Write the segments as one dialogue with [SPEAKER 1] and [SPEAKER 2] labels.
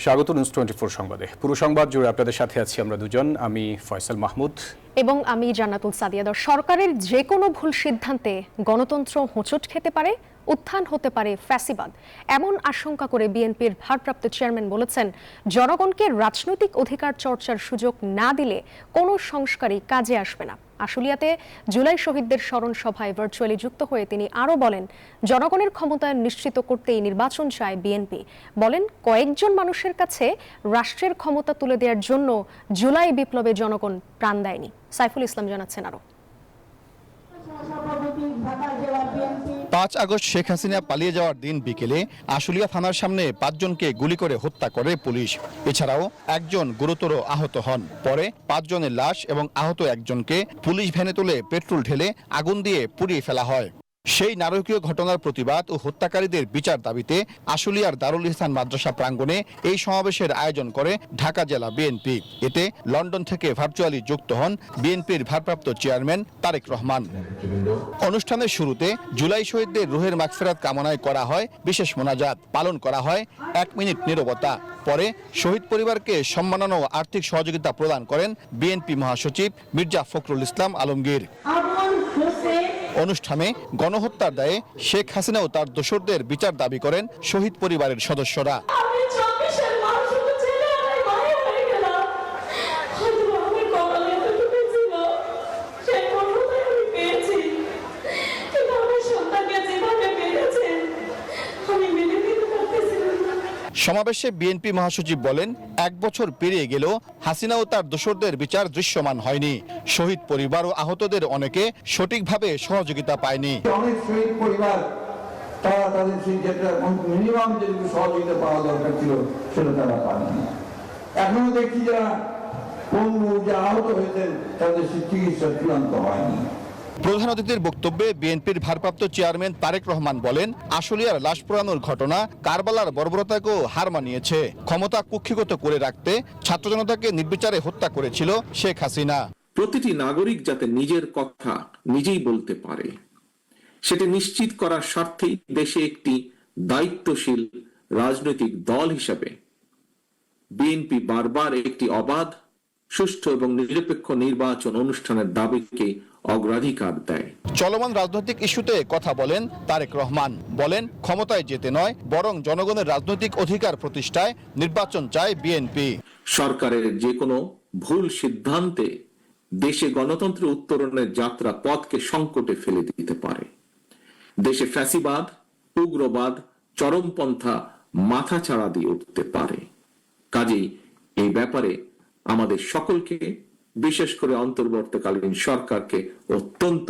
[SPEAKER 1] স্বাগত নিউজ 24 সংবাদে। পুরো সংবাদ জুড়ে আপনাদের সাথে আছি আমরা দুজন, আমি ফয়সাল মাহমুদ
[SPEAKER 2] এবং আমি জান্নাতুল সাদিয়া। সরকারের যে কোনো ভুল সিদ্ধান্তে গণতন্ত্র হোঁচট খেতে পারে, উত্থান হতে পারে ফ্যাসিবাদ, এমন আশঙ্কা করে বিএনপির ভারপ্রাপ্ত চেয়ারম্যান বলেছেন, জনগণকে রাজনৈতিক অধিকার চর্চার সুযোগ না দিলে কোনো সংস্কারই কাজে আসবে না। আশুলিয়াতে জুলাই শহীদদের স্মরণ সভায় ভার্চুয়ালি যুক্ত হয়ে তিনি আরও বলেন, জনগণের ক্ষমতায়ন নিশ্চিত করতেই নির্বাচন চায় বিএনপি। বলেন, কয়েকজন মানুষের কাছে রাষ্ট্রের ক্ষমতা তুলে দেওয়ার জন্য জুলাই বিপ্লবে জনগণ প্রাণ দেয়নি। সাইফুল ইসলাম জানাচ্ছেন আরো।
[SPEAKER 3] ৫ আগস্ট শেখ হাসিনা পালিয়ে যাওয়ার দিন বিকেলে আশুলিয়া থানার সামনে ৫ জনকে গুলি করে হত্যা করে পুলিশ। এছাড়াও একজন গুরুতর আহত হন। পরে ৫ জনের লাশ এবং আহত একজনকে পুলিশ ভ্যানে তুলে পেট্রোল ঢেলে আগুন দিয়ে পুড়িয়ে ফেলা হয়। সেই নারকীয় ঘটনার প্রতিবাদ ও হত্যাকারীদের বিচার দাবিতে আশুলিয়ার দারুল ইহসান মাদ্রাসা প্রাঙ্গণে এই সমাবেশের আয়োজন করে ঢাকা জেলা বিএনপি। এতে লন্ডন থেকে ভার্চুয়ালি যুক্ত হন বিএনপির ভারপ্রাপ্ত চেয়ারম্যান তারেক রহমান। অনুষ্ঠানের শুরুতে জুলাই শহীদদের রুহের মাগফিরাত কামনায় করা হয় বিশেষ মোনাজাত, পালন করা হয় 1 মিনিট নীরবতা। পরে শহীদ পরিবারকে সম্মাননা ও আর্থিক সহযোগিতা প্রদান করেন বিএনপি মহাসচিব মির্জা ফখরুল ইসলাম আলমগীর। অনুষ্ঠানে গণহত্যার দায়ে শেখ হাসিনা ও তার দোসরদের বিচার দাবি করেন শহীদ পরিবারের সদস্যরা। সমাবেশে বিএনপি মহাসচিব বলেন, 1 বছর পেরিয়ে গেলেও হাসিনা ও তার দোসরদের বিচার দৃশ্যমান হয়নি। শহীদ পরিবার ও আহতদের অনেকে সঠিকভাবে সহযোগিতা পায়নি।
[SPEAKER 4] অনেক শহীদ পরিবার তারা তাদের সেই যেটা মিনিমাম যেটুকু সহযোগিতা পাওয়া দরকার ছিল সেটা তারা পায়নি। এখনো দেখি যারা পঙ্গু যে আহত হয়েছেন তাদের চিকিৎসা চূড়ান্ত হয়নি।
[SPEAKER 3] প্রধান অতিথির বক্তব্যে বিএনপির ভারপ্রাপ্ত চেয়ারম্যান তারেক রহমান বলেন, আশুলিয়ার লাশ পোড়ানোর ঘটনা কারবালার বর্বরতাকেও হার মানিয়েছে। ক্ষমতা কুক্ষিগত করে রাখতে ছাত্র জনতাকে নির্বিচারে হত্যা করেছিল শেখ হাসিনা।
[SPEAKER 5] প্রতিটি নাগরিক যাতে নিজের কথা নিজেই বলতে পারে, সেটি নিশ্চিত করার স্বার্থেই দেশে একটি দায়িত্বশীল রাজনৈতিক দল হিসেবে বিএনপি বারবার একটি অবাধ, সুষ্ঠু এবং নিরপেক্ষ নির্বাচন অনুষ্ঠানের দাবিকে অগ্রাধিকার দেয়।
[SPEAKER 3] চলমান রাজনৈতিক ইস্যুতে কথা বলেন তারেক রহমান। বলেন, ক্ষমতায় যেতে নয় বরং জনগণের রাজনৈতিক অধিকার প্রতিষ্ঠায় নির্বাচন চায় বিএনপি।
[SPEAKER 5] সরকারের যে কোনো ভুল সিদ্ধান্তে দেশে গণতন্ত্র উত্তরণের যাত্রা পথকে সংকটে ফেলে দিতে পারে। দেশে ফ্যাসিবাদ, উগ্রবাদ, চরমপন্থা মাথাচাড়া দিয়ে উঠতে পারে। কাজেই এই ব্যাপারে আমাদের সকলকে, বিশেষ করে অন্তর্বর্তীকালীন সরকারকে অত্যন্ত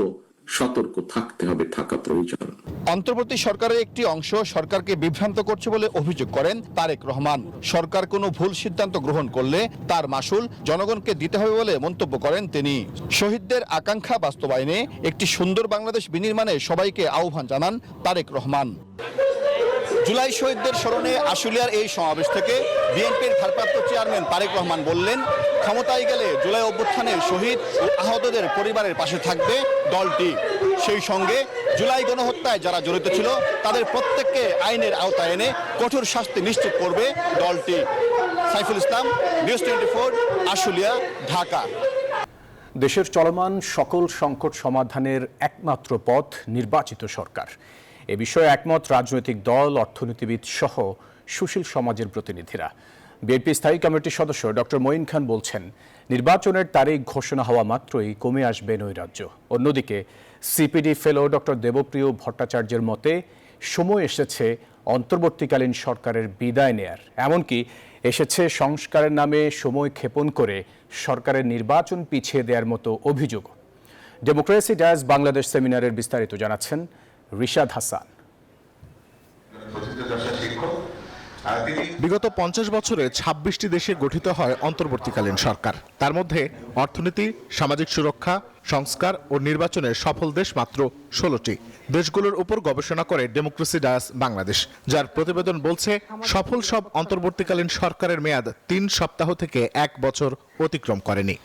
[SPEAKER 5] সতর্ক থাকতে হবে, থাকা প্রয়োজন।
[SPEAKER 3] অন্তর্বর্তী সরকারের একটি অংশ সরকারকে বিভ্রান্ত করছে বলে অভিযোগ করেন তারেক রহমান। সরকার কোনো ভুল সিদ্ধান্ত গ্রহণ করলে তার মাসুল জনগণকে দিতে হবে বলে মন্তব্য করেন তিনি। শহীদদের আকাঙ্ক্ষা বাস্তবায়নে একটি সুন্দর বাংলাদেশ বিনির্মাণে সবাইকে আহ্বান জানান তারেক রহমান। জুলাই শহীদদের স্মরণে আশুলিয়ার এই সমাবেশ থেকে বিএনপির ভারপ্রাপ্ত চেয়ারম্যান তারেক রহমান বললেন, ক্ষমতায় গেলে জুলাই অভ্যুত্থানের শহীদ ও আহতদের পরিবারের পাশে থাকবে দলটি। সেই সঙ্গে জুলাই গণহত্যায় যারা জড়িত ছিল তাদের প্রত্যেককে আইনের আওতায় এনে কঠোর শাস্তি নিশ্চিত করবে দলটি। সাইফুল ইসলাম, নিউজ 24, আশুলিয়া, ঢাকা।
[SPEAKER 1] দেশের চলমান সকল সংকট সমাধানের একমাত্র পথ নির্বাচিত সরকার। এ বিষয়ে একমত রাজনৈতিক দল, অর্থনীতিবিদ সহ সুশীল সমাজের প্রতিনিধিরা। বিএনপি স্থায়ী কমিটির সদস্য ডক্টর মঈন খান বলছেন, নির্বাচনের তারিখ ঘোষণা হওয়া মাত্রই কমে আসবে নৈরাজ্য। অন্যদিকে সিপিডি ফেলো ডক্টর দেবপ্রিয় ভট্টাচার্যের মতে, সময় এসেছে অন্তর্বর্তীকালীন সরকারের বিদায় নেয়ার, এমনকি এসেছে সংস্কারের নামে সময় ক্ষেপণ করে সরকারের নির্বাচন পিছিয়ে দেওয়ার মতো অভিযোগ। ডেমোক্রেসি ডায়াস বাংলাদেশ সেমিনারের বিস্তারিত জানাচ্ছেন রিশাদ হাসান।
[SPEAKER 6] বিগত 50 বছরে 26টি দেশে গঠিত হয় অন্তর্বর্তীকালীন সরকার। তার মধ্যে অর্থনীতি, সামাজিক সুরক্ষা, সংস্কার ও নির্বাচনের সফল দেশ মাত্র 16টি। দেশগুলোর উপর গবেষণা করে ডেমোক্রেসি ডায়াস বাংলাদেশ, যার প্রতিবেদন বলছে সফল সব অন্তর্বর্তীকালীন সরকারের মেয়াদ 3 সপ্তাহ থেকে 1 বছর অতিক্রম করেনি।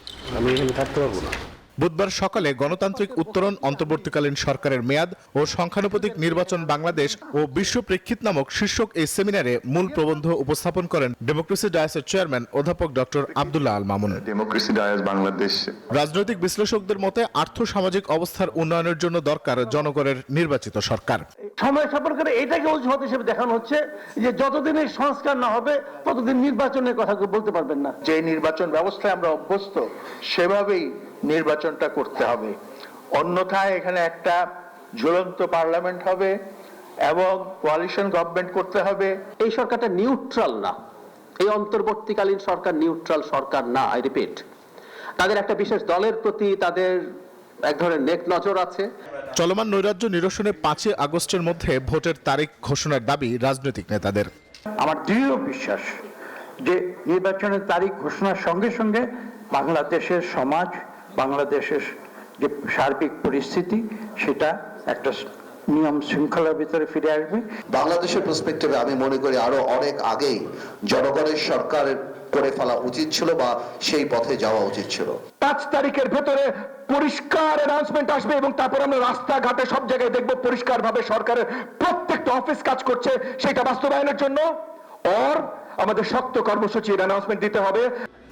[SPEAKER 6] বুধবার সকালে গণতান্ত্রিক উত্তরণ অন্তর্বর্তীকালীন সরকারের মেয়াদ ও সংখ্যানুপাতিক নির্বাচন বাংলাদেশ ও বিশ্ব প্রেক্ষিত নামক শীর্ষক এই সেমিনারে মূল প্রবন্ধ উপস্থাপন করেন ডেমোক্রেসি ডায়াসের চেয়ারম্যান অধ্যাপক doctor Abdullah Al Mamun.
[SPEAKER 7] Democracy Dias Bangladesh
[SPEAKER 6] রাজনৈতিক বিশ্লেষকদের মতে আর্থ-সামাজিক অবস্থার উন্নয়নের জন্য দরকার জনগণের নির্বাচিত সরকার।
[SPEAKER 8] সময় সাপেক্ষে করে এটাকে অজুহাত হিসেবে দেখানো হচ্ছে যে যতদিন এই সংস্কার না হবে ততদিন নির্বাচনের কথা কেউ বলতে পারবেন না।
[SPEAKER 9] যে নির্বাচন ব্যবস্থায় আমরা অভ্যস্ত সেভাবেই নির্বাচনটা করতে হবে, অন্যথায় এখানে একটা ঝুলন্ত পার্লামেন্ট হবে এবং কোয়ালিশন গভর্নমেন্ট করতে হবে।
[SPEAKER 10] এই সরকারটা নিউট্রাল না, এই অন্তর্বর্তীকালীন সরকার নিউট্রাল সরকার না। আই রিপিট, তাদের একটা বিশেষ দলের প্রতি তাদের এক ধরনের নেক নজর আছে।
[SPEAKER 6] চলমান নৈরাজ্য নিরসনে 5 আগস্টের মধ্যে ভোটের তারিখ ঘোষণার দাবি রাজনৈতিক নেতাদের।
[SPEAKER 9] আমার দৃঢ় বিশ্বাস যে নির্বাচনের তারিখ ঘোষণার সঙ্গে সঙ্গে বাংলাদেশের সমাজ, বাংলাদেশের যে সার্বিক পরিস্থিতি সেটা একটা নিয়ম শৃঙ্খলার ভিতরে ফিরে আসবে।
[SPEAKER 11] বাংলাদেশের পার্সপেক্টিভে আমি মনে করি আরো অনেক আগেই জনগণের সরকার করে ফেলা উচিত ছিল বা সেই পথে যাওয়া উচিত ছিল।
[SPEAKER 8] 5 তারিখের ভেতরে পরিষ্কার অ্যানাউন্সমেন্ট আসবে এবং তারপর আমরা রাস্তাঘাটে সব জায়গায় দেখব পরিষ্কারভাবে সরকারের প্রত্যেকটা অফিস কাজ করছে। সেটা বাস্তবায়নের জন্য আমাদের শক্ত কর্মসূচির অ্যানাউন্সমেন্ট দিতে হবে।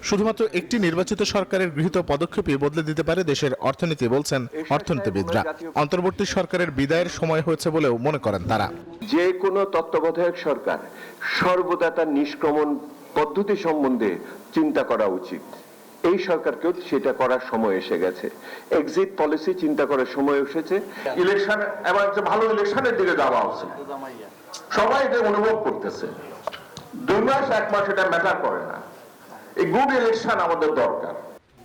[SPEAKER 6] শুধুমাত্র একটি নির্বাচিত সরকারের গৃহীত পদক্ষেপই বদলে দিতে পারে দেশের অর্থনীতি বলছেন অর্থনীতিবিদরা। অন্তর্বর্তী সরকারের বিদায়ের সময় হয়েছে বলেও মনে করেন তারা।
[SPEAKER 12] যে কোনো তত্ত্বাবধায়ক সরকার সর্বদা তার নিষ্ক্রমণ পদ্ধতি সম্বন্ধে চিন্তা করা উচিত। এই সরকারকেও সেটা করার সময় এসে গেছে। এক্সিট পলিসি চিন্তা করার সময় এসেছে। ইলেকশন এবার একটা ভালো ইলেকশনের দিকে যাওয়া উচিত, সবাই এটা অনুভব করতেছে। 2 মাস 1 মাস এটা ম্যাটার করে না, এই গুড ইলেকশন আমাদের দরকার।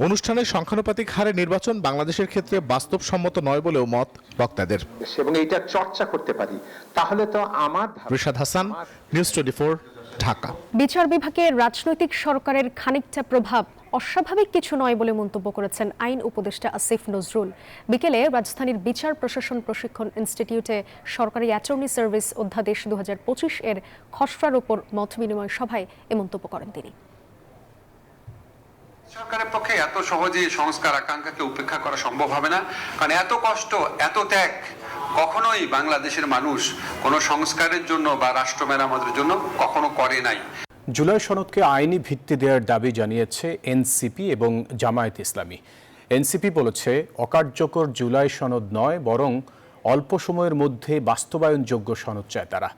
[SPEAKER 6] অনুষ্ঠানে সংখ্যানুপাতিক হারে নির্বাচন বাংলাদেশের ক্ষেত্রে বাস্তবসম্মত নয় বলেও মত বক্তাদের।
[SPEAKER 10] এবং এইটা চর্চা করতে পারি তাহলে তো আমার।
[SPEAKER 6] রিশাদ হাসান, নিউজ 24, ঢাকা।
[SPEAKER 2] বিচার বিভাগের রাজনৈতিক সরকারের খানিকটা প্রভাব অস্বাভাবিক কিছু নয় বলে মন্তব্য করেছেন আইন উপদেষ্টা আসিফ নজরুল। বিকেলে রাজধানীর বিচার প্রশাসন প্রশিক্ষণ ইনস্টিটিউটে সরকারি অ্যাটর্নি সার্ভিস অধ্যাদেশ 2025 এর খসড়ার উপর মত বিনিময় সভায় এ মন্তব্য করেন তিনি।
[SPEAKER 13] সরকারের পক্ষে এত সহজে সংস্কার আকাঙ্ক্ষাকে উপেক্ষা করা সম্ভব হবে না, কারণ এত কষ্ট, এত ত্যাগ কখনোই বাংলাদেশের মানুষ কোনো সংস্কারের জন্য বা রাষ্ট্র মেরামতের জন্য কখনো করে নাই।
[SPEAKER 1] জুলাই সনদকে আইনি ভিত্তি দেওয়ার দাবি জানিয়েছে এনসিপি এবং জামায়াত ইসলামী। এনসিপি বলেছে অকার্যকর জুলাই সনদ নয়, বরং অল্প সময়ের মধ্যে বাস্তবায়নযোগ্য সনদ চায় তারা।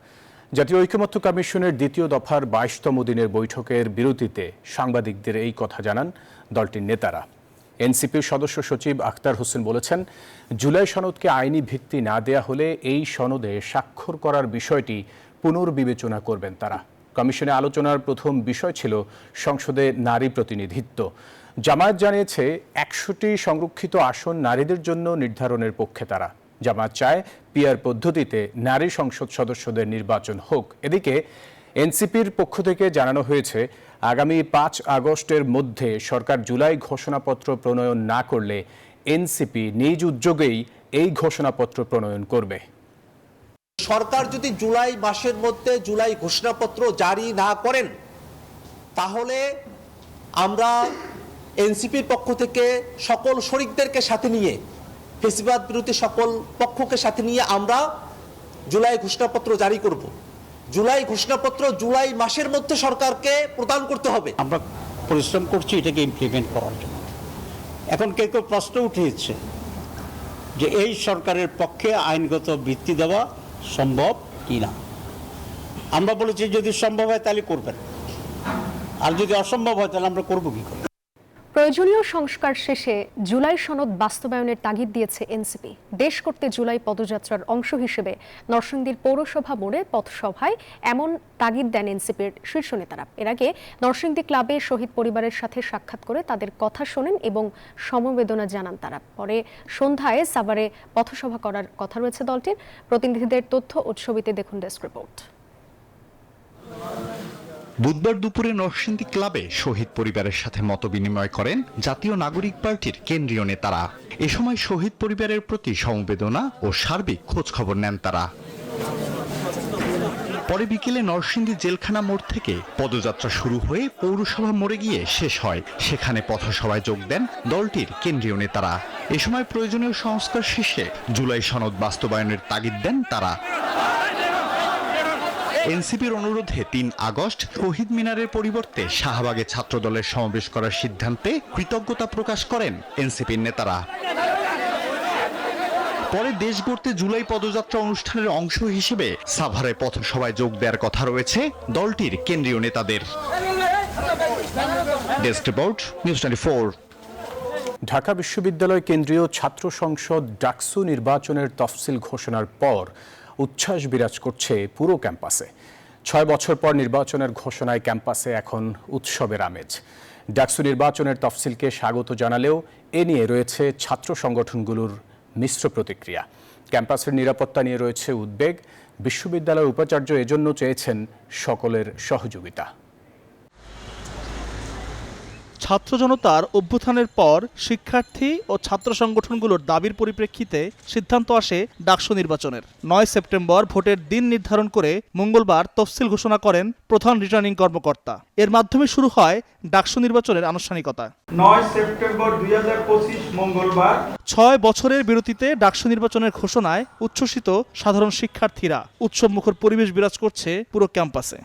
[SPEAKER 1] জাতীয় ঐকমত্য কমিশনের 2য় দফার 22তম দিনের বৈঠকের বিরতিতে সাংবাদিকদের এই কথা জানান দলটির নেতারা। এনসিপির সদস্য সচিব আখতার হোসেন বলেছেন, জুলাই সনদকে আইনি ভিত্তি না দেয়া হলে এই সনদে স্বাক্ষর করার বিষয়টি পুনর্বিবেচনা করবেন তারা। কমিশনে আলোচনার প্রথম বিষয় ছিল সংসদে নারী প্রতিনিধিত্ব। জামায়াত জানিয়েছে 100টি সংরক্ষিত আসন নারীদের জন্য নির্ধারণের পক্ষে তারা। জামায়াত চায় পিআর পদ্ধতিতে নারী সংসদ সদস্যদের নির্বাচন হোক। এদিকে এনসিপির পক্ষ থেকে জানানো হয়েছে, আগামী 5 আগস্টের মধ্যে সরকার জুলাই ঘোষণাপত্র প্রণয়ন না করলে এনসিপি নিজ উদ্যোগেই এই ঘোষণাপত্র প্রণয়ন করবে।
[SPEAKER 14] সরকার যদি জুলাই মাসের মধ্যে জুলাই ঘোষণাপত্র জারি না করেন তাহলে আমরা এনসিপির পক্ষ থেকে সকল শরিকদেরকে সাথে নিয়ে, ফেসিবাদ বিরোধী সকল পক্ষকে সাথে নিয়ে আমরা জুলাই ঘোষণাপত্র জারি করব। জুলাই ঘোষণাপত্র জুলাই মাসের মধ্যে সরকারকে প্রদান করতে হবে।
[SPEAKER 15] আমরা পরিশ্রম করছি এটাকে ইমপ্লিমেন্ট করার জন্য। এখন কেউ কেউ প্রশ্ন উঠিয়েছে যে এই সরকারের পক্ষে আইনগত ভিত্তি দেওয়া সম্ভব কি না। আমরা বলেছি যদি সম্ভব হয় তাহলে করবেন, আর যদি অসম্ভব হয় তাহলে আমরা করবো কি করে।
[SPEAKER 2] প্রয়োজনীয় সংস্কার শেষে জুলাই সনদ বাস্তবায়নের তাগিদ দিয়েছে এনসিপি। দেশ করতে জুলাই পদযাত্রার অংশ হিসেবে নরসিংদীর পৌরসভা মোড়ে পথসভায় এমন তাগিদ দেন এনসিপির শীর্ষ নেতারা। এর আগে নরসিংদী ক্লাবে শহীদ পরিবারের সাথে সাক্ষাৎ করে তাদের কথা শোনেন এবং সমবেদনা জানান তারা। পরে সন্ধ্যায় সাভারে পথসভা করার কথা রয়েছে দলটির। প্রতিনিধিদের তথ্য ও ছবিতে দেখুন ডেস্ক রিপোর্ট।
[SPEAKER 16] বুধবার দুপুরে নরসিংদী ক্লাবে শহীদ পরিবারের সাথে মতবিনিময় করেন জাতীয় নাগরিক পার্টির কেন্দ্রীয় নেতারা। এ সময় শহীদ পরিবারের প্রতি সমবেদনা ও সার্বিক খোঁজ খবর নেন তারা। পরে বিকেলে নরসিংদী জেলখানা মোড় থেকে পদযাত্রা শুরু হয়ে পৌরসভা মোড়ে গিয়ে শেষ হয়। সেখানে পথসভায় যোগ দেন দলটির কেন্দ্রীয় নেতারা। এ সময় প্রয়োজনীয় সংস্কার শেষে জুলাই সনদ বাস্তবায়নের তাগিদ দেন তারা। এনসিপির অনুরোধে ৩ আগস্ট শহীদ মিনারের পরিবর্তে শাহবাগে ছাত্রদলের সমাবেশ করার সিদ্ধান্তে কৃতজ্ঞতা প্রকাশ করেন এনসিপির নেতারা। পরে দেশ গড়তে জুলাই পদযাত্রা অনুষ্ঠানের অংশ হিসেবে সাভারে পথসভায় যোগ দেওয়ার কথা রয়েছে দলটির কেন্দ্রীয় নেতাদের। Desk report, news 24।
[SPEAKER 1] ঢাকা বিশ্ববিদ্যালয় কেন্দ্রীয় ছাত্র সংসদ ডাকসু নির্বাচনের তফসিল ঘোষণার পর উচ্ছ্বাস বিরাজ করছে পুরো ক্যাম্পাসে। ৬ বছর পর নির্বাচনের ঘোষণায় ক্যাম্পাসে এখন উৎসবের আমেজ। ডাকসু নির্বাচনের তফসিলকে স্বাগত জানালেও এ নিয়ে রয়েছে ছাত্র সংগঠনগুলোর মিশ্র প্রতিক্রিয়া। ক্যাম্পাসের নিরাপত্তা নিয়ে রয়েছে উদ্বেগ। বিশ্ববিদ্যালয়ের উপাচার্য এজন্য চেয়েছেন সকলের সহযোগিতা।
[SPEAKER 7] ছাত্র জনতার অভ্যুত্থানের পর শিক্ষার্থী ও ছাত্র সংগঠনগুলোর দাবির পরিপ্রেক্ষিতে সিদ্ধান্ত আসে ডাকসু নির্বাচনের। ৯ সেপ্টেম্বর ভোটের দিন নির্ধারণ করে মঙ্গলবার তফসিল ঘোষণা করেন প্রধান রিটার্নিং কর্মকর্তা। এর মাধ্যমে শুরু হয় ডাকসু নির্বাচনের আনুষ্ঠানিকতা।
[SPEAKER 17] ৯ সেপ্টেম্বর ২০২৫ মঙ্গলবার
[SPEAKER 7] ৬ বছরের বিরতিতে ডাকসু নির্বাচনের ঘোষণায় উচ্ছ্বসিত সাধারণ শিক্ষার্থীরা। উৎসবমুখর পরিবেশ বিরাজ করছে পুরো ক্যাম্পাসে।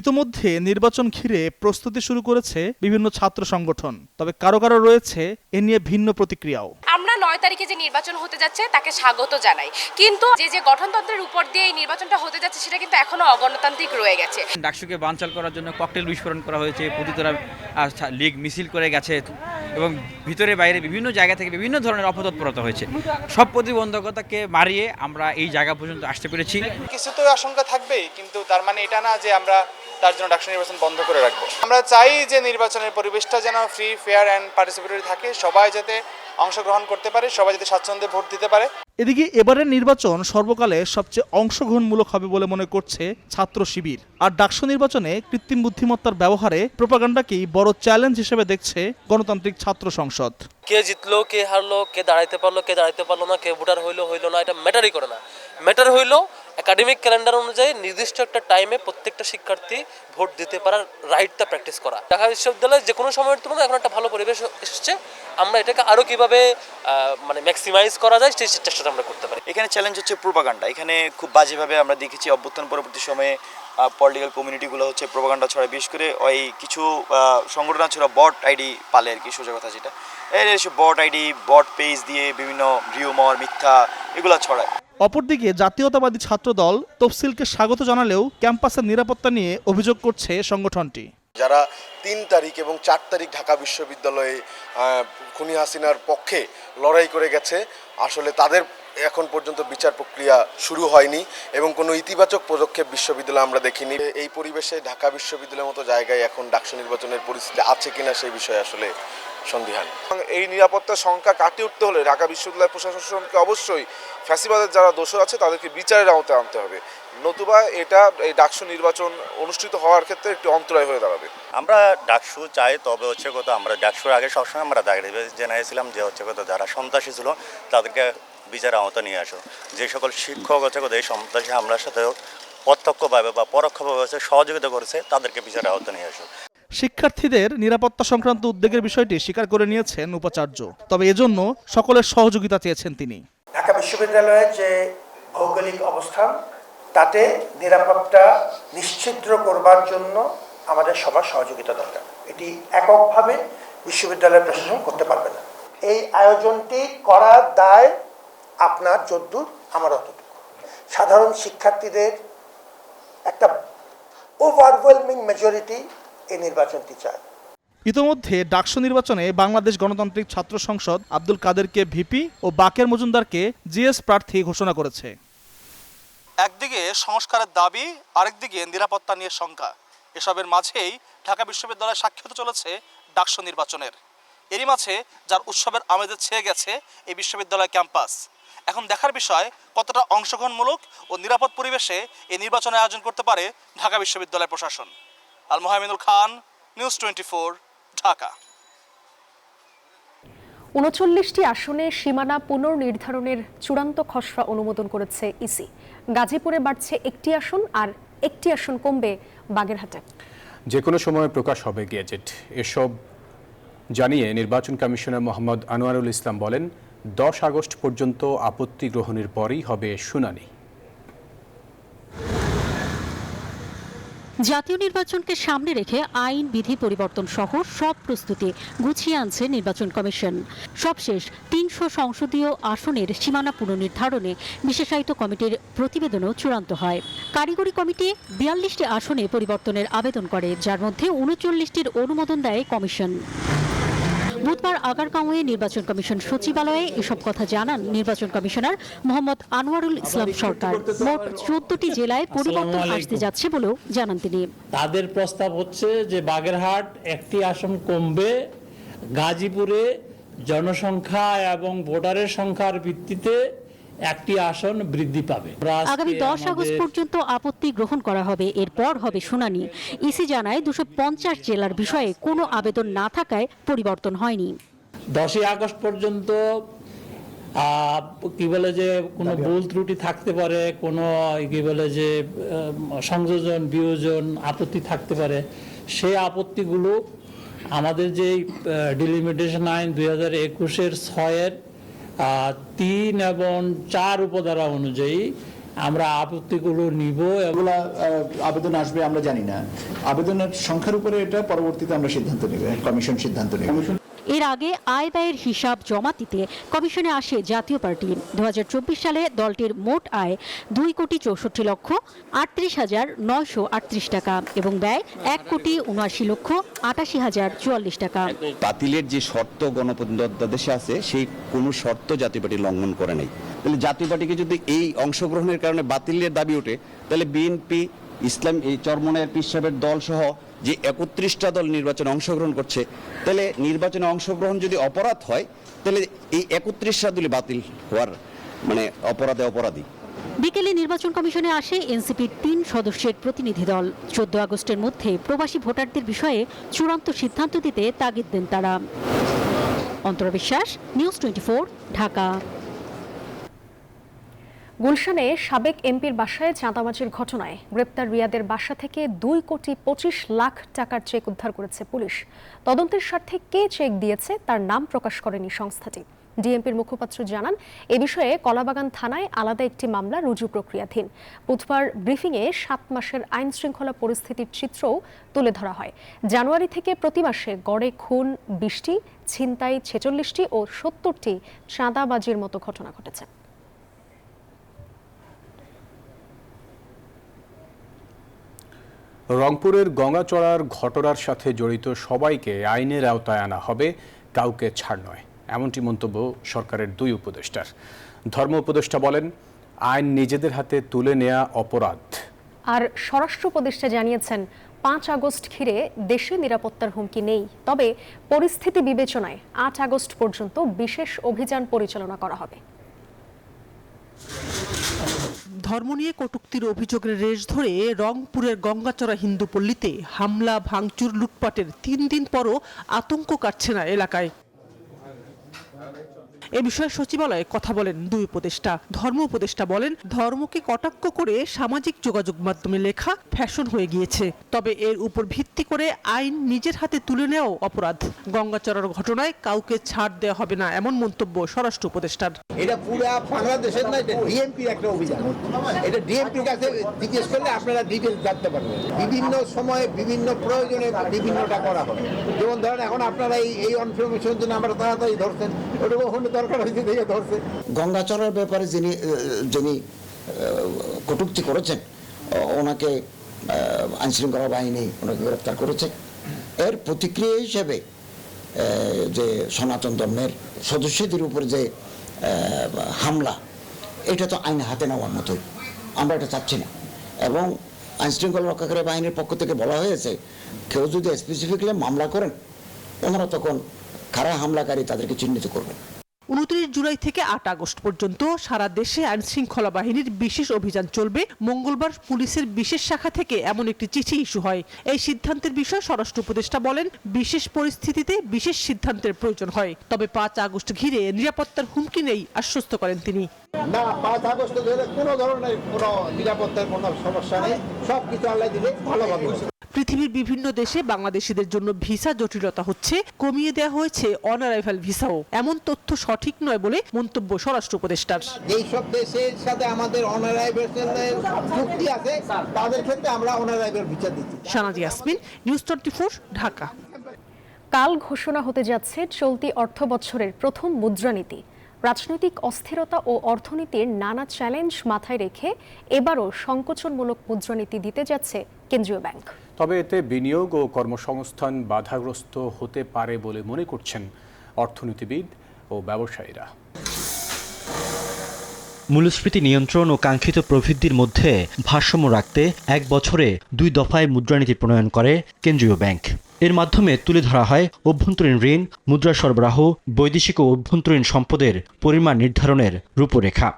[SPEAKER 7] ইতোমধ্যে নির্বাচন ঘিরে প্রস্তুতি শুরু করেছে বিভিন্ন ছাত্র সংগঠন, তবে কারো কারো রয়েছে এ নিয়ে ভিন্ন প্রতিক্রিয়াও।
[SPEAKER 18] আমরা ৯ তারিখে যে নির্বাচন হতে যাচ্ছে তাকে স্বাগত জানাই, কিন্তু যে গঠনতন্ত্রের উপর দিয়ে এই নির্বাচনটা হতে যাচ্ছে সেটা কিন্তু এখনো অগণতান্ত্রিক রয়ে গেছে।
[SPEAKER 19] ডাকসুকে বানচাল করার জন্য ককটেল বিস্ফোরণ করা হয়েছে, প্রতিতরা লীগ মিছিল করে গেছে এবং ভিতরে বাইরে বিভিন্ন জায়গা থেকে বিভিন্ন ধরনের অপতৎপরতা হয়েছে। সব প্রতিবন্ধকতাকে মারিয়ে আমরা এই জায়গা পর্যন্ত আসতে পেরেছি।
[SPEAKER 20] কিছু তো আশঙ্কা থাকবেই, কিন্তু তার মানে এটা না যে আমরা তার জন্য ডাকসু নির্বাচন বন্ধ করে রাখবো। আমরা চাই যে নির্বাচনের পরিবেশটা যেন ফ্রি, ফেয়ার অ্যান্ড পার্টিসিপেটরি থাকে, সবাই যাতে অংশগ্রহণ করতে পারে, সবাই যাতে স্বাচ্ছন্দ্যে ভোট দিতে পারে।
[SPEAKER 7] এদিকে এবারের নির্বাচন সর্বকালে সবচেয়ে অংশগ্রহণমূলক হবে বলে মনে করছে ছাত্র শিবির। আর ডাকসু নির্বাচনে কৃত্রিম বুদ্ধিমত্তার ব্যবহারে প্রোপাগান্ডাকেই বড় চ্যালেঞ্জ হিসেবে দেখছে গণতান্ত্রিক ছাত্র সংসদ।
[SPEAKER 21] কে জিতলো, কে হারলো, কে দাঁড়াইতে পারলো, কে দাঁড়াইতে পারলো না, কে ভোটার হইলো না, এটা ম্যাটারই করে না। ম্যাটার হইলো একাডেমিক ক্যালেন্ডার অনুযায়ী নির্দিষ্ট একটা টাইমে প্রত্যেকটা শিক্ষার্থী ভোট দিতে পারার রাইটটা প্র্যাকটিস করা। ঢাকা বিশ্ববিদ্যালয়ে যে কোনো সময়ের তুলনায় এখন একটা ভালো পরিবেশ এসেছে। আমরা এটাকে আরও কিভাবে ম্যাক্সিমাইজ করা যায় সেই চেষ্টাটা আমরা করতে পারি।
[SPEAKER 22] এখানে চ্যালেঞ্জ হচ্ছে প্রোপাগান্ডা। এখানে খুব বাজেভাবে আমরা দেখেছি অভ্যুত্থান পরবর্তী সময়ে পলিটিক্যাল কমিউনিটিগুলো হচ্ছে প্রোপাগান্ডা ছড়ায়, বিশেষ করে ওই কিছু সংগঠন ছড়া বট আইডি পালে আর কি, সোজা কথা যেটা, এর বট আইডি, বট পেজ দিয়ে বিভিন্ন রিউমার, মিথ্যা এগুলো ছড়ায়।
[SPEAKER 7] অপরদিকে জাতীয়তাবাদী ছাত্রদল তফসিলকে স্বাগত জানালেও ক্যাম্পাসের নিরাপত্তা নিয়ে অভিযোগ করছে সংগঠনটি।
[SPEAKER 23] যারা ৩ তারিখ এবং ৪ তারিখ ঢাকা বিশ্ববিদ্যালয়ে খুনি হাসিনার পক্ষে লড়াই করে গেছে, আসলে তাদের এখন পর্যন্ত বিচার প্রক্রিয়া শুরু হয়নি এবং কোনো ইতিবাচক পদক্ষেপ বিশ্ববিদ্যালয়ে আমরা দেখিনি। এই পরিবেশে ঢাকা বিশ্ববিদ্যালয়ের মতো জায়গায় এখন ডাকসু নির্বাচনের পরিস্থিতি আছে কিনা সেই বিষয়ে আসলে সন্দিহান। এই নিরাপত্তার সংখ্যা কাটিয়ে উঠতে হলে ঢাকা বিশ্ববিদ্যালয় প্রশাসনকে অবশ্যই ফ্যাসিবাদের যারা দোষর আছে তাদেরকে বিচারের আওতায় আনতে হবে, নতুবা এটা এই ডাকসু নির্বাচন অনুষ্ঠিত হওয়ার ক্ষেত্রে একটি অন্তরায় হয়ে দাঁড়াবে।
[SPEAKER 22] আমরা ডাকসু চাই, তবে হচ্ছে কথা আমরা ডাকসুর আগে সবসময় আমরা জানিয়েছিলাম যে হচ্ছে কথা যারা সন্ত্রাসী ছিল তাদেরকে বিচারের আওতা নিয়ে আসো। যে সকল শিক্ষক হচ্ছে কথা এই সন্ত্রাসী হামলার সাথে প্রত্যক্ষভাবে বা পরোক্ষভাবে সহযোগিতা করেছে তাদেরকে বিচারের আওতা নিয়ে আসো।
[SPEAKER 7] শিক্ষার্থীদের নিরাপত্তা সংক্রান্ত উদ্বেগের বিষয়টি স্বীকার করে নিয়েছেন উপাচার্য, তবে এজন্য সকলের সহযোগিতা চেয়েছেন তিনি।
[SPEAKER 24] ঢাকা বিশ্ববিদ্যালয়ের যে ভৌগোলিক অবস্থান তাতে নিরাপত্তা নিশ্চিত করবার জন্য আমাদের সবার সহযোগিতা দরকার। এটি এককভাবে বিশ্ববিদ্যালয় প্রশাসন করতে পারবে না। এই আয়োজনটি করার দায় আপনার যদ্দূর আমার অতটুকু। সাধারণ শিক্ষার্থীদের একটা ওভারওয়েলমিং মেজরিটি এই নির্বাচনটি চায়।
[SPEAKER 7] ইতোমধ্যে ডাকসু নির্বাচনে বাংলাদেশ গণতান্ত্রিক ছাত্র সংসদ আব্দুল কাদেরকে ভিপি ও বাকের মজুমদারকে জিএস প্রার্থী ঘোষণা করেছে। একদিকে সংস্কারের দাবি, আরেকদিকে নিরাপত্তা নিয়ে শঙ্কা। এসবের মাঝেই ঢাকা বিশ্ববিদ্যালয় সাক্ষী হতে চলেছে ডাকসু নির্বাচনের। এরই মাঝে যার উৎসবের আমেজে ছেয়ে গেছে এই বিশ্ববিদ্যালয় ক্যাম্পাস। এখন দেখার বিষয় কতটা অংশগ্রহণমূলক ও নিরাপদ পরিবেশে এই নির্বাচনের আয়োজন করতে পারে ঢাকা বিশ্ববিদ্যালয় প্রশাসন। আল মোহাম্মদুল খান, নিউজ 24, ঢাকা।
[SPEAKER 2] ৩৯টি আসনে সীমানা পুনর্নির্ধারণের চূড়ান্ত খসড়া অনুমোদন করেছে ইসি। গাজীপুরে বাড়ছে একটি আসন আর একটি আসন কমবে বাগেরহাটে।
[SPEAKER 1] যে কোনো সময় প্রকাশ হবে গেজেট। এসব জানিয়ে নির্বাচন কমিশনার মোহাম্মদ আনোয়ারুল ইসলাম বলেন, 10 আগস্ট পর্যন্ত আপত্তি গ্রহণের পরই হবে শুনানি।
[SPEAKER 3] জাতীয় নির্বাচনকে সামনে রেখে আইন বিধি পরিবর্তন সহ সব প্রস্তুতি গুছিয়ে আনছে নির্বাচন কমিশন। সবশেষ 300 সংসদীয় আসনের সীমানা পুনর্নির্ধারণে বিশেষায়িত কমিটির প্রতিবেদনও চূড়ান্ত হয়। কারিগরি কমিটি 42টি আসনে পরিবর্তনের আবেদন করে, যার মধ্যে 39টির অনুমোদন দেয় কমিশন। বুধবার আগারগাঁওয়ে নির্বাচন কমিশন সচিবালয়ে এসব কথা জানান নির্বাচন কমিশনার মোহাম্মদ আনোয়ারুল ইসলাম সরকার। মোট 14টি জেলায় পরিবর্তন আসতে যাচ্ছে বলেও জানান তিনি।
[SPEAKER 15] তাদের প্রস্তাব হচ্ছে যে বাগেরহাট একটি আসন কমবে, গাজীপুরে জনসংখ্যা এবং ভোটারের সংখ্যার ভিত্তিতে একটি আসন বৃদ্ধি পাবে।
[SPEAKER 3] আগামী 10 আগস্ট পর্যন্ত আপত্তি গ্রহণ করা হবে, এরপর হবে শুনানি। ইসি জানায় 250 জেলার বিষয়ে কোনো আবেদন না থাকায় পরিবর্তন হয়নি।
[SPEAKER 15] 10 আগস্ট পর্যন্ত কি বলে যে কোনো ভুল ত্রুটি থাকতে পারে, কোনো কি বলে যে সংযোজন বিয়োজন আপত্তি থাকতে পারে। সেই আপত্তিগুলো আমাদের যে ডিলিমিটেশন আইন 2021-এর 6-এর 3 এবং 4 উপধারা অনুযায়ী আমরা আপত্তিগুলো নিব।
[SPEAKER 4] এগুলা আবেদন আসবে আমরা জানি না, আবেদনের সংখ্যার উপরে এটা পরবর্তীতে আমরা সিদ্ধান্ত নেব, কমিশন সিদ্ধান্ত নেবে।
[SPEAKER 3] এর আগে আয় ব্যয়ের হিসাব জমা দিতে কমিশনে আসে জাতীয় পার্টি। 2024 সালে দলটির মোট আয় 2,64,38,938 টাকা এবং ব্যয় 1,79,88,044 টাকা।
[SPEAKER 5] বাতিলের যে শর্ত গণপ্রজাতন্ত্রে আছে সেই কোনো শর্ত জাতীয় পার্টি লঙ্ঘন করে নাই। তাহলে জাতীয় পার্টিকে যদি এই অংশগ্রহণের কারণে বাতিলের দাবি ওঠে, তাহলে বিএনপি, ইসলাম, এই চরমনায়ের পীর সাহেবের দল সহ যে 31টা দল নির্বাচনে অংশগ্রহণ করছে, তাহলে নির্বাচনে অংশগ্রহণ যদি অপরাধ হয়, তাহলে এই 31টা দলই বাতিল হওয়ার মানে অপরাধে অপরাধী।
[SPEAKER 3] বিকেলে নির্বাচন কমিশনে আসে এনসিপির 3 সদস্যের প্রতিনিধি দল। 14 আগস্টের মধ্যে প্রবাসী ভোটারদের বিষয়ে চূড়ান্ত সিদ্ধান্ত দিতে তাগিদ দেন তারা। অন্তরা বিশ্বাস, নিউজ 24, ঢাকা।
[SPEAKER 2] গুলশানে সাবেক এমপির বাসায় চাঁদাবাজির ঘটনায় গ্রেপ্তার রিয়াদের বাসা থেকে 2,25,00,000 টাকার চেক উদ্ধার করেছে পুলিশ। তদন্তের স্বার্থে কে চেক দিয়েছে তার নাম প্রকাশ করেনি সংস্থাটি। ডিএমপির মুখপাত্র জানান, এ বিষয়ে কলাবাগান থানায় আলাদা একটি মামলা রুজু প্রক্রিয়াধীন। বুধবার ব্রিফিংয়ে 7 মাসের আইন শৃঙ্খলা পরিস্থিতির চিত্রও তুলে ধরা হয়। জানুয়ারি থেকে প্রতি মাসে গড়ে খুন 20টি, ছিনতাই 46টি ও 70টি চাঁদাবাজির মতো ঘটনা ঘটেছে।
[SPEAKER 1] রংপুরের গঙ্গাচড়ার ঘটনার সাথে জড়িত সবাইকে আইনের আওতায় আনা হবে, কাউকে ছাড় নয়, এমনটি মন্তব্য সরকারের 2 উপদেষ্টার। ধর্ম উপদেষ্টা বলেন, আইন নিজেদের হাতে তুলে নেওয়া অপরাধ।
[SPEAKER 2] আর স্বরাষ্ট্র উপদেষ্টা জানিয়েছেন, 5 আগস্ট ঘিরে দেশে নিরাপত্তার হুমকি নেই, তবে পরিস্থিতি বিবেচনায় 8 আগস্ট পর্যন্ত বিশেষ অভিযান পরিচালনা করা হবে।
[SPEAKER 9] ধর্ম নিয়ে কটূক্তির অভিযোগের রেশ ধরে রংপুরের গঙ্গাচড়া হিন্দু পল্লীতে হামলা, ভাঙচুর, লুটপাটের 3 দিন পরও আতঙ্ক কাটছে না এলাকায়। এ বিষয়ে সচিবালয়ে কথা বলেন 2 উপদেষ্টা। ধর্ম উপদেষ্টা বলেন, ধর্মকে কটাক্ষ করে সামাজিক যোগাযোগ মাধ্যমে লেখা ফ্যাশন হয়ে গিয়েছে, তবে এর উপর ভিত্তি করে আইন নিজের হাতে তুলে নেওয়াও অপরাধ। গঙ্গাচড়ার ঘটনায় কাউকে ছাড় দেওয়া হবে না, এমন মন্তব্য স্বরাষ্ট্র উপদেষ্টার।
[SPEAKER 25] এটা পুরো বাংলাদেশের না, এটা ডিএমপির একটা অভিযান। এটা ডিএমপির কাছে জিজ্ঞেস করলে আপনারা ডিটেলস জানতে পারবেন। বিভিন্ন সময়ে বিভিন্ন প্রয়োজনে বিভিন্নটা করা হবে। যেমন ধরেন এখন আপনারা এই ইনফরমেশনের জন্য আমরা তাড়াতাড়ি ধরছেন, ওটা কখনো দরকার হয়েছে দেখে ধরছে।
[SPEAKER 26] গঙ্গাচড়ার ব্যাপারে যিনি কটূক্তি করেছেন, ওনাকে আইনশৃঙ্খলা বাহিনী ওনাকে গ্রেপ্তার করেছে। এর প্রতিক্রিয়া হিসেবে যে সনাতন ধর্মের সদস্যদের উপর যে হামলা, এটা তো আইন হাতে নেওয়ার মতোই, আমরা এটা চাচ্ছি না। এবং আইনশৃঙ্খলা রক্ষাকারী বাহিনীর পক্ষ থেকে বলা হয়েছে, কেউ যদি স্পেসিফিকলি মামলা করেন, ওনারা তখন কারা হামলাকারী তাদেরকে চিহ্নিত করবেন।
[SPEAKER 9] 29 জুলাই থেকে 8 আগস্ট পর্যন্ত সারা দেশে আইন শৃঙ্খলা বাহিনীর বিশেষ অভিযান চলবে। মঙ্গলবার পুলিশের বিশেষ শাখা থেকে এমন একটি চিঠি ইস্যু হয়। এই সিদ্ধান্তের বিষয়ে স্বরাষ্ট্র উপদেষ্টা বলেন, বিশেষ পরিস্থিতিতে বিশেষ সিদ্ধান্তের প্রয়োজন হয়, তবে 5 আগস্ট ঘিরে নিরাপত্তার হুমকি নেই, আশ্বস্ত করেন তিনি।
[SPEAKER 25] না, 5 আগস্ট কোনো ধরনের কোনো নিরাপত্তার কোনো সমস্যা নেই, সব কিছু আল্লাহ দিলে ভালোভাবে।
[SPEAKER 9] পৃথিবীর বিভিন্ন দেশে বাংলাদেশিদের জন্য ভিসা জটিলতা হচ্ছে, কমিয়ে দেওয়া হয়েছে অন অ্যারাইভাল ভিসাও। এমন তথ্য সঠিক নয় বলে মন্তব্য স্বরাষ্ট্র উপদেষ্টার।
[SPEAKER 25] যেসব দেশের সাথে আমাদের অন অ্যারাইভালের চুক্তি আছে তাদের ক্ষেত্রে আমরা অন অ্যারাইভাল ভিসা দিচ্ছি।
[SPEAKER 9] শানাজি ইয়াসমিন, নিউজ 24, ঢাকা।
[SPEAKER 2] কাল ঘোষণা হতে যাচ্ছে চলতি অর্থ বছরের প্রথম মুদ্রানীতি। রাজনৈতিক অস্থিরতা ও অর্থনীতির নানা চ্যালেঞ্জ মাথায় রেখে এবারও সংকোচনমূলক মুদ্রানীতি দিতে যাচ্ছে কেন্দ্রীয় ব্যাংক।
[SPEAKER 1] তবে এতে বিনিয়োগ ও কর্মসংস্থান বাধাগ্রস্ত হতে পারে বলে মনে করছেন অর্থনীতিবিদ ও ব্যবসায়ীরা।
[SPEAKER 6] মূল্যস্ফীতি নিয়ন্ত্রণ ও কাঙ্ক্ষিত প্রবৃদ্ধির মধ্যে ভারসাম্য রাখতে 1 বছরে 2 দফায় মুদ্রানীতি প্রণয়ন করে কেন্দ্রীয় ব্যাংক। এর মাধ্যমে তুলে ধরা হয় অভ্যন্তরীণ ঋণ, মুদ্রা সরবরাহ, বৈদেশিক ও অভ্যন্তরীণ সম্পদের পরিমাণ নির্ধারণের রূপরেখা।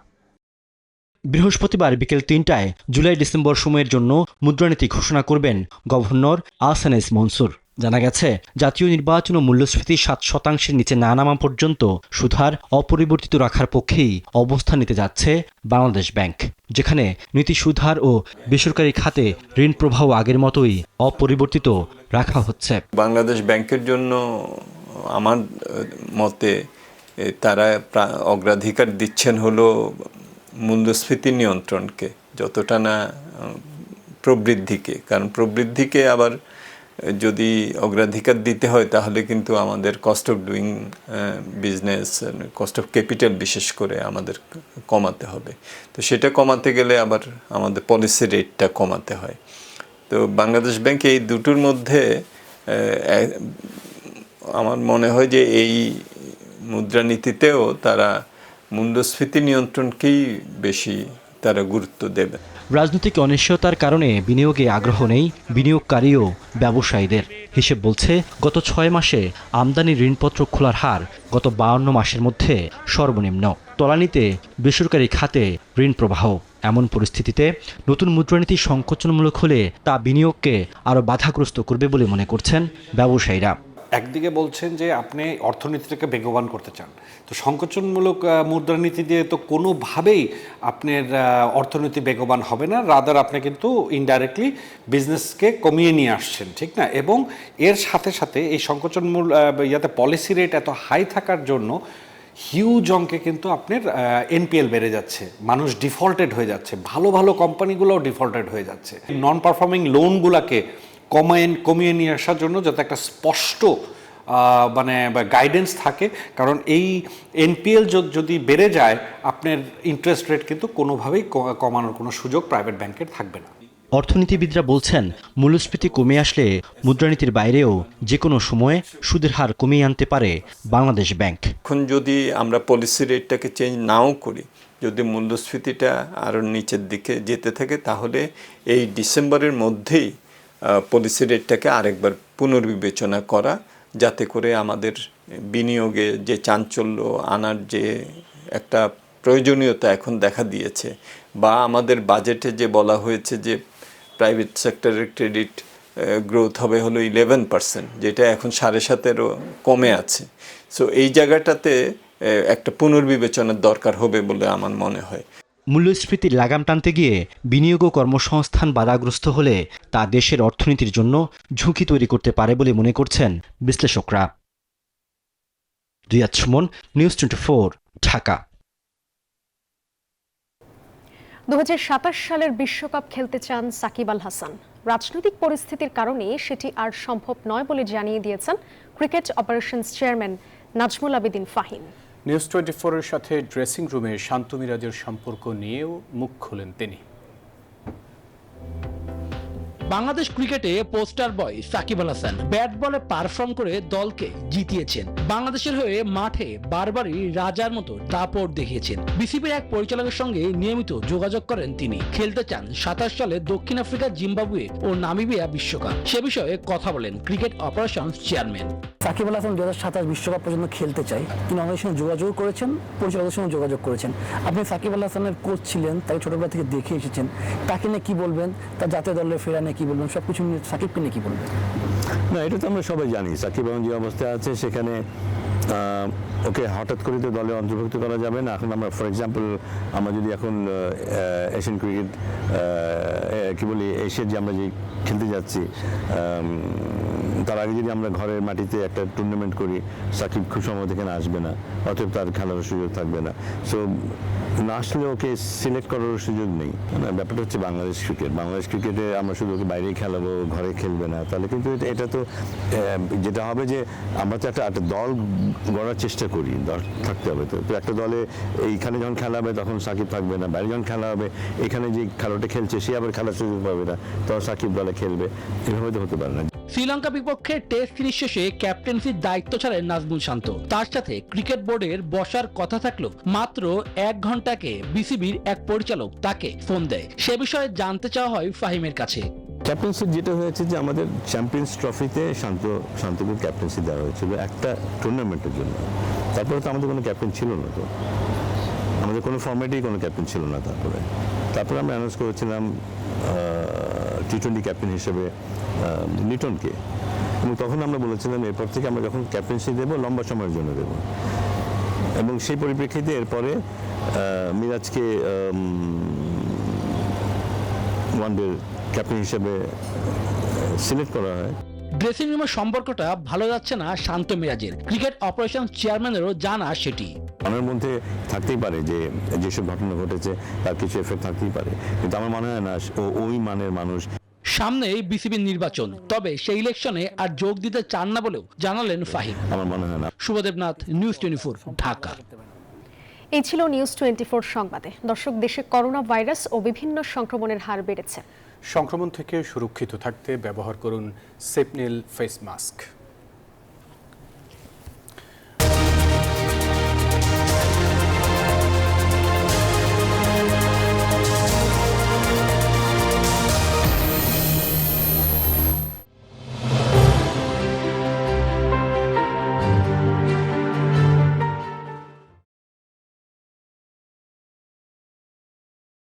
[SPEAKER 6] বৃহস্পতিবার বিকেল 3টায় জুলাই-ডিসেম্বর সময়ের জন্য মুদ্রানীতি ঘোষণা করবেন গভর্নর আহসান এস মনসুর। জানা গেছে, জাতীয় নির্বাচন ও মূল্যস্ফীতি 7% নিচে না নামা পর্যন্ত সুদহার অপরিবর্তিত রাখার পক্ষেই অবস্থান নিতে যাচ্ছে বাংলাদেশ ব্যাংক, যেখানে নীতি সুদহার ও বেসরকারি খাতে ঋণ প্রবাহ আগের মতোই অপরিবর্তিত রাখা হচ্ছে।
[SPEAKER 8] বাংলাদেশ ব্যাংকের জন্য আমার মতে তারা অগ্রাধিকার দিচ্ছেন হলো মূল্যস্ফীতি নিয়ন্ত্রণকে, যতটা না প্রবৃদ্ধিকে। কারণ প্রবৃদ্ধিকে আবার যদি অগ্রাধিকার দিতে হয় তাহলে কিন্তু আমাদের cost of doing business, cost of capital বিশেষ করে আমাদের কমাতে হবে। তো সেটা কমাতে গেলে আবার আমাদের পলিসি রেটটা কমাতে হয়। তো বাংলাদেশ ব্যাংক এই দুটোর মধ্যে আমার মনে হয় যে এই মুদ্রানীতিতেও তারা মূল্যস্ফীতি নিয়ন্ত্রণকেই বেশি তারা গুরুত্ব দেবে।
[SPEAKER 6] রাজনৈতিক অনিশ্চয়তার কারণে বিনিয়োগে আগ্রহ নেই বিনিয়োগকারী ও ব্যবসায়ীদের। হিসেব বলছে, গত 6 মাসে আমদানি ঋণপত্র খোলার হার গত 52 মাসের মধ্যে সর্বনিম্ন। তলানিতে বেসরকারি খাতে ঋণ প্রবাহ। এমন পরিস্থিতিতে নতুন মুদ্রানীতি সংকোচনমূলক হলে তা বিনিয়োগকে আরও বাধাগ্রস্ত করবে বলে মনে করছেন ব্যবসায়ীরা।
[SPEAKER 10] একদিকে বলছেন যে আপনি অর্থনীতিটাকে বেগবান করতে চান, তো সংকোচনমূলক মুদ্রানীতি দিয়ে তো কোনোভাবেই আপনার অর্থনীতি বেগবান হবে না, রাদার আপনি কিন্তু ইনডাইরেক্টলি বিজনেসকে কমিয়ে নিয়ে আসছেন, ঠিক না? এবং এর সাথে সাথে এই ইয়াতে পলিসি রেট এত হাই থাকার জন্য হিউজ অঙ্কে কিন্তু আপনার এনপিএল বেড়ে যাচ্ছে, মানুষ ডিফল্টেড হয়ে যাচ্ছে, ভালো ভালো কোম্পানিগুলোও ডিফল্টেড হয়ে যাচ্ছে। নন পারফর্মিং লোনগুলোকে কমিয়ে নিয়ে আসার জন্য যাতে একটা স্পষ্ট গাইডেন্স থাকে, কারণ এই এনপিএল যদি বেড়ে যায় আপনার ইন্টারেস্ট রেট কিন্তু কোনোভাবেই কমানোর কোনো সুযোগ প্রাইভেট ব্যাংকের থাকবে না।
[SPEAKER 6] অর্থনীতিবিদরা বলছেন, মূল্যস্ফীতি কমে আসলে মুদ্রানীতির বাইরেও যে কোনো সময়ে সুদের হার কমিয়ে আনতে পারে বাংলাদেশ ব্যাংক।
[SPEAKER 8] এখন যদি আমরা পলিসি রেটটাকে চেঞ্জ নাও করি, যদি মূল্যস্ফীতিটা আরও নিচের দিকে যেতে থাকে, তাহলে এই ডিসেম্বরের মধ্যেই পলিসি রেটটাকে আরেকবার পুনর্বিবেচনা করা, যাতে করে আমাদের বিনিয়োগে যে চাঞ্চল্য আনার যে একটা প্রয়োজনীয়তা এখন দেখা দিয়েছে, বা আমাদের বাজেটে যে বলা হয়েছে যে প্রাইভেট সেক্টরের ক্রেডিট গ্রোথ হবে হলো 11%, যেটা এখন 7.5-এরও কমে আছে। সো এই জায়গাটাতে একটা পুনর্বিবেচনার দরকার হবে বলে আমার মনে হয়।
[SPEAKER 6] মূল্যস্ফীতির লাগাম টানতে গিয়ে বিনিয়োগ ও কর্মসংস্থান বাধাগ্রস্ত হলে তা দেশের অর্থনীতির জন্য ঝুঁকি তৈরি করতে পারে বলে মনে করছেন বিশ্লেষকরা। রিয়াদ সুমন, নিউজ 24, ঢাকা।
[SPEAKER 2] 2027 সালের বিশ্বকাপ খেলতে চান সাকিব আল হাসান। রাজনৈতিক পরিস্থিতির কারণে সেটি আর সম্ভব নয় বলে জানিয়ে দিয়েছেন cricket operations chairman Nazmul Abedin Fahim.
[SPEAKER 1] News 24-এর সাথে ড্রেসিং রুমে শান্ত মিরাজের সম্পর্ক নিয়েও মুখ খোলেন তিনি।
[SPEAKER 11] বাংলাদেশ ক্রিকেটে পোস্টার বয় সাকিব আল হাসান ব্যাট বলে পারফর্ম করে দলকে জিতিয়েছেন। বাংলাদেশের হয়ে মাঠে বারবারই রাজার মতো দাপট দেখিয়েছেন। বিসিবির এক পরিচালকের সঙ্গে নিয়মিত যোগাযোগ করেন তিনি। খেলতে চান 27 সালে দক্ষিণ আফ্রিকা, জিম্বাবুয়ে ও নামিবিয়া বিশ্বকাপ। সে বিষয়ে কথা বলেন cricket operations chairman.
[SPEAKER 12] Shakib Al Hasan 2027 বিশ্বকাপ পর্যন্ত খেলতে চাই। তিনি আমাদের সঙ্গে যোগাযোগ করেছেন, পরিচালকের সঙ্গে যোগাযোগ করেছেন। আপনি সাকিব আল হাসানের কোচ ছিলেন, তাকে ছোটবেলা থেকে দেখে এসেছেন। তাকে নিয়ে কি বলবেন, তার জাতীয় দলের ফেরা নিয়ে কি বলবেন, সবকিছু নিয়ে সাকিবকে নিয়ে কি বলবেন?
[SPEAKER 13] না, এটা তো আমরা সবাই জানি সাকিব এখন যে অবস্থায় আছে সেখানে ওকে হঠাৎ করে তো দলে অন্তর্ভুক্ত করা যাবে না। এখন আমরা ফর এক্সাম্পল আমরা যদি এখন এশিয়ান ক্রিকেট কি বলি এশিয়ার যে আমরা যে খেলতে যাচ্ছি তার আগে যদি আমরা ঘরের মাটিতে একটা টুর্নামেন্ট করি, সাকিব খুব সম্ভবত এখানে আসবে না, অতএব তার খেলার সুযোগ থাকবে না। সো না আসলে ওকে সিলেক্ট করার সুযোগ নেই। ব্যাপারটা হচ্ছে বাংলাদেশ ক্রিকেট। বাংলাদেশ ক্রিকেটে আমরা শুধু ওকে বাইরেই খেলাবো, ঘরে খেলবে না, তাহলে কিন্তু এটা তো যেটা হবে যে আমরা তো একটা দল গড়ার চেষ্টা করি, থাকতে হবে। তো একটা দলে এইখানে যখন খেলা হবে তখন সাকিব থাকবে না, বাইরে যখন খেলা হবে এখানে যে খেলাটা খেলছে সে আবার খেলার সুযোগ পাবে না, তখন সাকিব দলে খেলবে। এভাবে তো হতে পারে না।
[SPEAKER 11] শ্রীলঙ্কা বিপক্ষে টেস্ট সিরিজ শেষে ক্যাপ্টেন্সির দায়িত্ব ছাড়েন নাজমুল শান্ত। তার সাথে ক্রিকেট বোর্ডের বসার কথা থাকলেও মাত্র 1 ঘন্টাকে বিসিবির এক পরিচালক তাকে ফোন দেয়। সে বিষয়ে জানতে চাওয়া হয় ফাহিমের কাছে।
[SPEAKER 13] ক্যাপ্টেন্সি যেটা হয়েছে যে আমাদের চ্যাম্পিয়ন্স ট্রফিতে শান্তকে ক্যাপ্টেন্সি দেওয়া হয়েছিল একটা টুর্নামেন্টের জন্য। তারপরে তো আমাদের কোনো ক্যাপ্টেন ছিল না, তো আমাদের কোনো ফর্মেটেই কোনো ক্যাপ্টেন ছিল না। তারপরে আমরা অ্যানাউন্স করেছিলাম টি-20 ক্যাপ্টেন হিসেবে লিটনকে, এবং তখন আমরা বলেছিলাম এরপর থেকে আমরা যখন ক্যাপ্টেন্সি দেবো লম্বা সময়ের জন্য দেবো, এবং সেই পরিপ্রেক্ষিতে এরপরে মিরাজকে ওয়ানডের ক্যাপ্টেন হিসেবে সিলেক্ট করা হয়।
[SPEAKER 11] ড্রেসিং রুমের সম্পর্কটা ভালো যাচ্ছে না শান্ত মিরাজের। ক্রিকেট অপারেশন চেয়ারম্যানেরও জানা সেটি।
[SPEAKER 13] আমার মধ্যে থাকতেই পারে যে যেসব ঘটনা ঘটেছে তার কিছু এফেক্ট থাকতেই পারে, কিন্তু আমার মনে হয় না ওই মানের মানুষ।
[SPEAKER 11] সামনেই বিসিবির নির্বাচন, তবে সেই ইলেকশনে আর যোগ দিতে চান না বলেও জানালেন ফাহিম।
[SPEAKER 13] আমার মনে হয় না।
[SPEAKER 11] শুভদেবনাথ, নিউজ 24, ঢাকা।
[SPEAKER 2] এই ছিল নিউজ 24 সংবাদে। দর্শক, দেশে করোনা ভাইরাস ও বিভিন্ন সংক্রমণের হার বেড়েছে।
[SPEAKER 1] সংক্রমণ থেকে সুরক্ষিত থাকতে ব্যবহার করুন সেপনিল ফেস মাস্ক।